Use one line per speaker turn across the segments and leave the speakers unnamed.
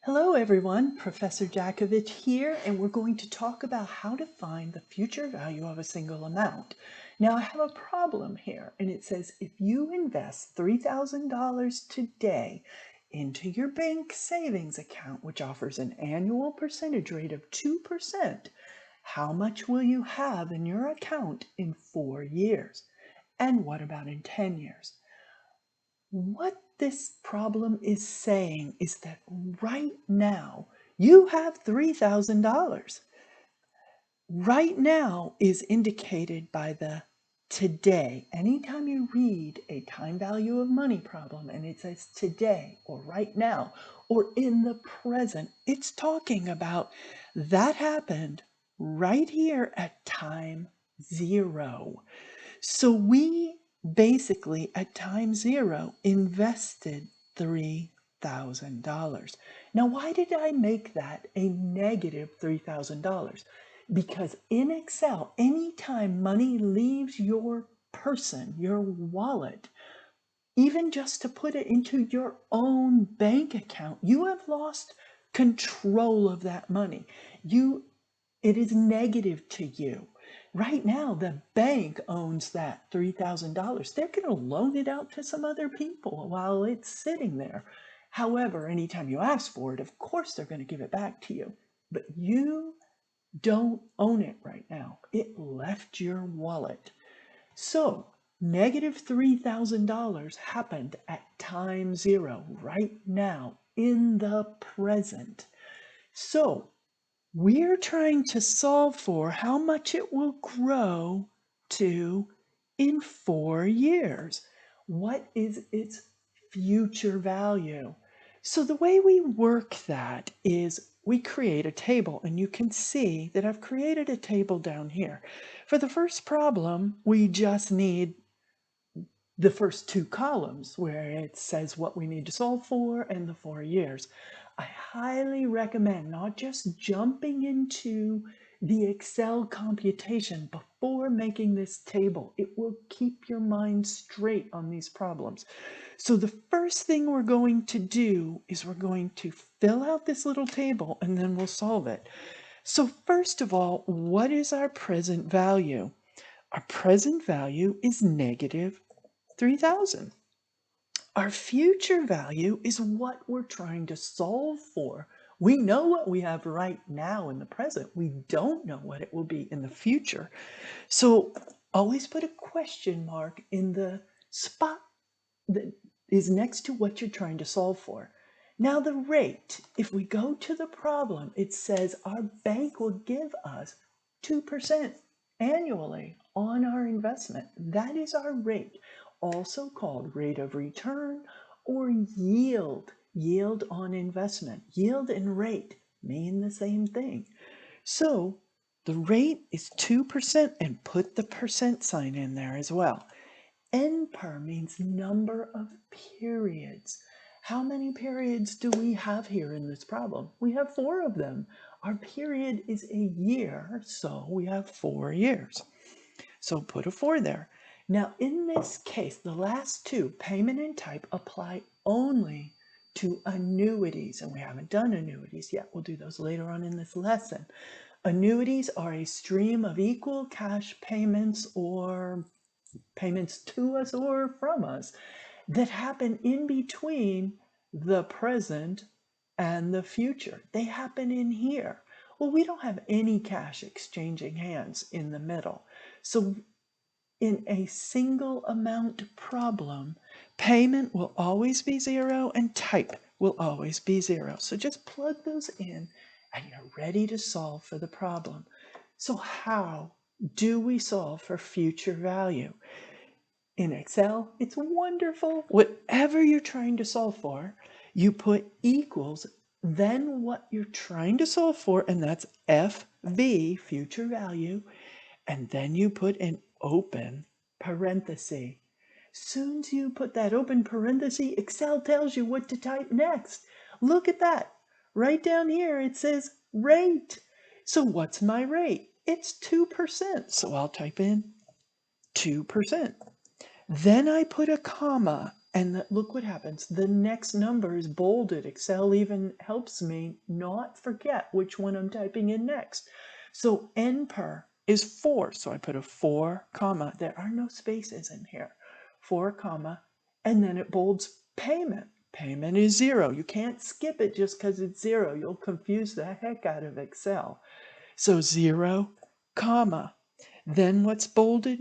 Hello everyone, Professor Jakovich here, and we're going to talk about how to find the future value of a single amount. Now I have a problem here, and it says if you invest $3,000 today into your bank savings account, which offers an annual percentage rate of 2%, how much will you have in your account in 4 years? And what about in 10 years? What this problem is saying is that right now you have $3,000. Right now is indicated by the today. Anytime you read a time value of money problem and it says today or right now or in the present, it's talking about that happened right here at time 0. So we basically at time 0 invested $3,000. Now, why did I make that a negative $3,000? Because in Excel, anytime money leaves your person, your wallet, even just to put it into your own bank account, you have lost control of that money. It is negative to you. Right now, the bank owns that $3,000. They're going to loan it out to some other people while it's sitting there. However, anytime you ask for it, of course they're going to give it back to you. But you don't own it right now. It left your wallet. So, negative $3,000 happened at time 0, right now, in the present. So, we're trying to solve for how much it will grow to in 4 years. What is its future value? So the way we work that is we create a table, and you can see that I've created a table down here. For the first problem, we just need the first 2 columns where it says what we need to solve for and the 4 years. I highly recommend not just jumping into the Excel computation before making this table. It will keep your mind straight on these problems. So the first thing we're going to do is we're going to fill out this little table and then we'll solve it. So first of all, what is our present value? Our present value is negative 3,000. Our future value is what we're trying to solve for. We know what we have right now in the present. We don't know what it will be in the future. So always put a question mark in the spot that is next to what you're trying to solve for. Now the rate, if we go to the problem, it says our bank will give us 2% annually on our investment. That is our rate, also called rate of return or yield, yield on investment. Yield and rate mean the same thing. So the rate is 2% and put the percent sign in there as well. NPER means number of periods. How many periods do we have here in this problem? We have 4 of them. Our period is a year, so we have 4 years. So put a 4 there. Now in this case, the last 2, payment and type, apply only to annuities, and we haven't done annuities yet. We'll do those later on in this lesson. Annuities are a stream of equal cash payments or payments to us or from us that happen in between the present and the future. They happen in here. Well, we don't have any cash exchanging hands in the middle. So in a single amount problem, payment will always be 0 and type will always be 0. So just plug those in and you're ready to solve for the problem. So how do we solve for future value? In Excel, it's wonderful. Whatever you're trying to solve for, you put equals, then what you're trying to solve for, and that's FV, future value, and then you put an open parenthesis. Soon as you put that open parenthesis, Excel tells you what to type next. Look at that. Right down here, it says rate. So what's my rate? It's 2%. So I'll type in 2%. Then I put a comma And look what happens. The next number is bolded. Excel even helps me not forget which one I'm typing in next. So NPER is 4. So I put a 4 comma. There are no spaces in here. 4 comma. And then it bolds payment. Payment is 0. You can't skip it just because it's 0. You'll confuse the heck out of Excel. So 0 comma. Then what's bolded?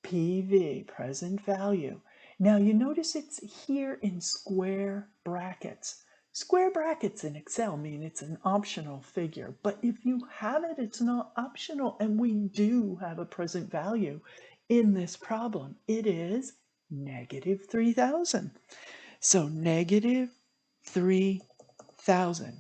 PV, present value. Now you notice it's here in square brackets. Square brackets in Excel mean it's an optional figure, but if you have it, it's not optional, and we do have a present value in this problem. It is negative 3,000. So negative 3,000.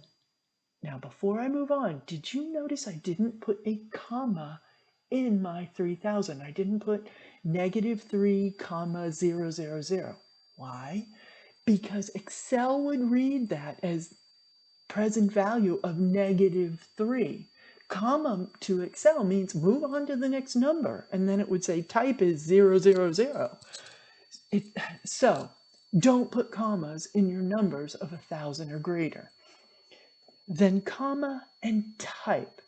Now before I move on, did you notice I didn't put a comma in my 3,000? I didn't put negative 3 comma 000. Why? Because Excel would read that as present value of negative 3. Comma to Excel means move on to the next number, and then it would say type is 000. So don't put commas in your numbers of 1,000 or greater. Then comma and type.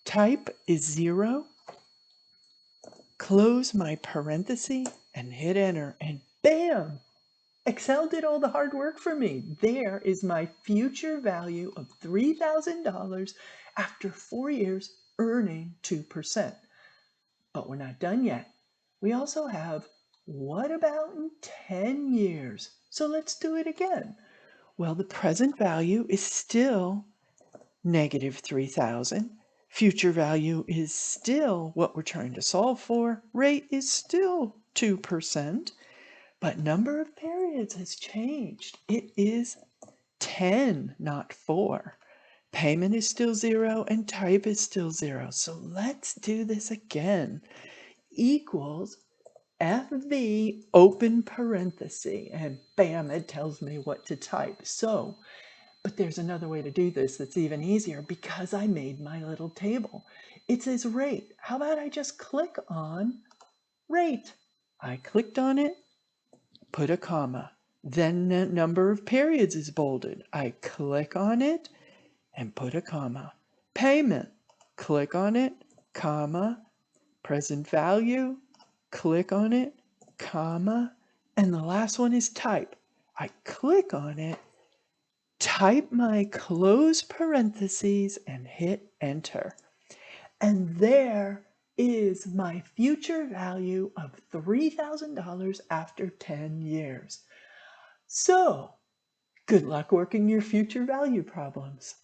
Type is 0. Close my parenthesis and hit enter, and bam! Excel did all the hard work for me. There is my future value of $3,000 after 4 years earning 2%. But we're not done yet. We also have, what about in 10 years? So let's do it again. Well, the present value is still negative 3,000. Future value is still what we're trying to solve for. Rate is still 2%. But number of periods has changed. It is 10, not 4. Payment is still 0 and type is still 0. So let's do this again. Equals FV open parenthesis, and bam, it tells me what to type. So, but there's another way to do this that's even easier because I made my little table. It says rate. How about I just click on rate? I clicked on it, put a comma. Then the number of periods is bolded. I click on it and put a comma. Payment, click on it, comma. Present value, click on it, comma. And the last one is type. I click on it, type my close parentheses and hit enter. And there is my future value of $3,000 after 10 years. So, good luck working your future value problems.